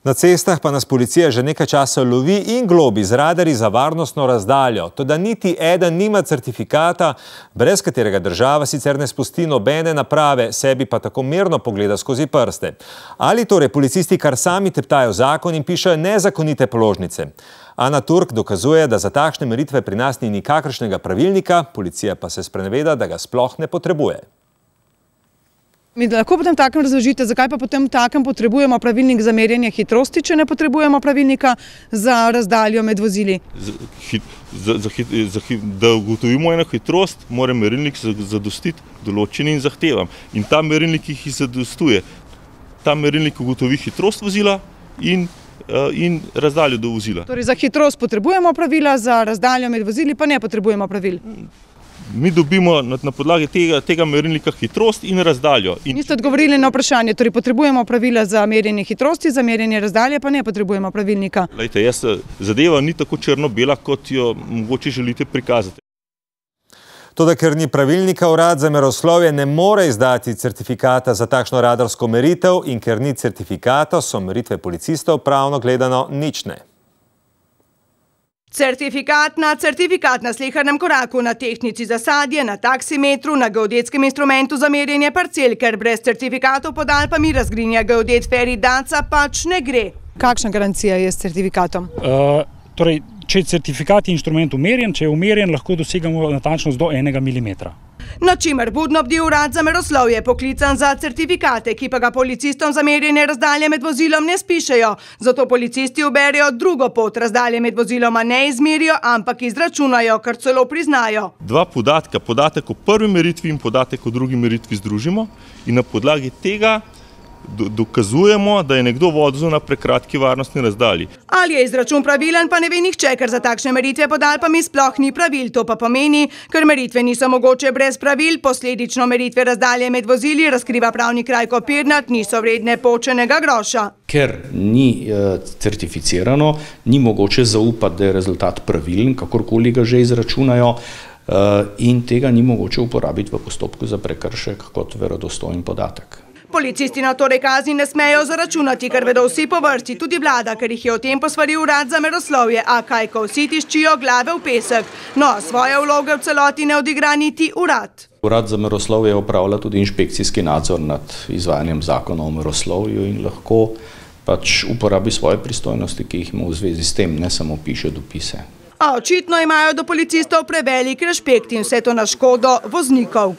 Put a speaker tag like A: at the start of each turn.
A: Na cestah pa nas policija že nekaj časa lovi in globi z radarji za varnostno razdaljo. Toda niti eden nima certifikata, brez katerega država sicer ne spusti nobene naprave, sebi pa tako mirno pogleda skozi prste. Ali torej policisti kar sami teptajo zakon in pišejo nezakonite položnice? Ana Turk dokazuje, da za takšne meritve pri nas ni nikakršnega pravilnika, policija pa se spreneveda, da ga sploh ne potrebuje.
B: Mi lahko potem takem razložite, zakaj pa potem takem potrebujemo pravilnik za merjenje hitrosti, če ne potrebujemo pravilnika za razdaljo med vozili?
C: Da ugotovimo eno hitrost, mora merilnik zadostiti določenim zahtevam. In ta merilnik jih zadostuje. Ta merilnik ugotovi hitrost vozila in razdaljo do vozila.
B: Torej za hitrost potrebujemo pravila, za razdaljo med vozili pa ne potrebujemo pravil?
C: Mi dobimo na podlagi tega merilnika hitrost in razdaljo.
B: Niste odgovorili na vprašanje, torej potrebujemo pravila za merjenje hitrosti, za merjenje razdalje pa ne potrebujemo pravilnika.
C: Glejte, zadeva ni tako črno-bela, kot jo mogoče želite prikazati.
A: Toda ker ni pravilnika, Urad za meroslovje ne more izdati certifikata za takšno radarsko meritev in ker ni certifikata, so meritve policistov pravno gledano nične.
D: Certifikat na slehernem koraku, na tehtnici za sadje, na taksimetru, na geodetskem instrumentu za merjenje parcel, ker brez certifikatov pod Alpami razgrinja geodet Feri Daca pač ne gre.
B: Kakšna garancija je s certifikatom?
E: Torej, če je certifikat inštrument umerjen, če je umerjen, lahko dosegamo natančnost do 1 mm.
D: Na čimer budno bdi Urad za meroslovje poklican za certifikate, ki pa ga policistom za merjenje razdalje med vozilom ne spišejo. Zato policisti uberejo drugo pot, razdalje med voziloma ne izmerijo, ampak izračunajo, kar celo priznajo.
C: Dva podatka, podatek o prvi meritvi in podatek o drugi meritvi združimo in na podlagi tega dokazujemo, da je nekdo vozil na prekratki varnostni razdalji.
D: Ali je izračun pravilen, pa ne ve nihče, ker za takšne meritve pod Alpami sploh ni pravil. To pa pomeni, ker meritve niso mogoče brez pravil, posledično meritve razdalje med vozili, razkriva pravni Krajko Pirnat, niso vredne počenega groša.
F: Ker ni certificirano, ni mogoče zaupati, da je rezultat pravilen, kakorkoli ga že izračunajo, in tega ni mogoče uporabiti v postopku za prekršek kot verodostojen podatek.
D: Policisti na torej kazni ne smejo zaračunati, ker vedo vsi po vrsti, tudi vlada, ker jih je o tem posvaril Urad za meroslovje, a kaj, ko vsi tiščijo glave v pesek. No, svoje vloge v celoti ne odigra niti urad.
F: Urad za meroslovje opravlja tudi inšpekcijski nadzor nad izvajanjem zakona o meroslovju in lahko pač uporabi svoje pristojnosti, ki jih ima v zvezi s tem, ne samo piše dopise.
D: A očitno imajo do policistov prevelik rešpekt in vse to na škodo voznikov.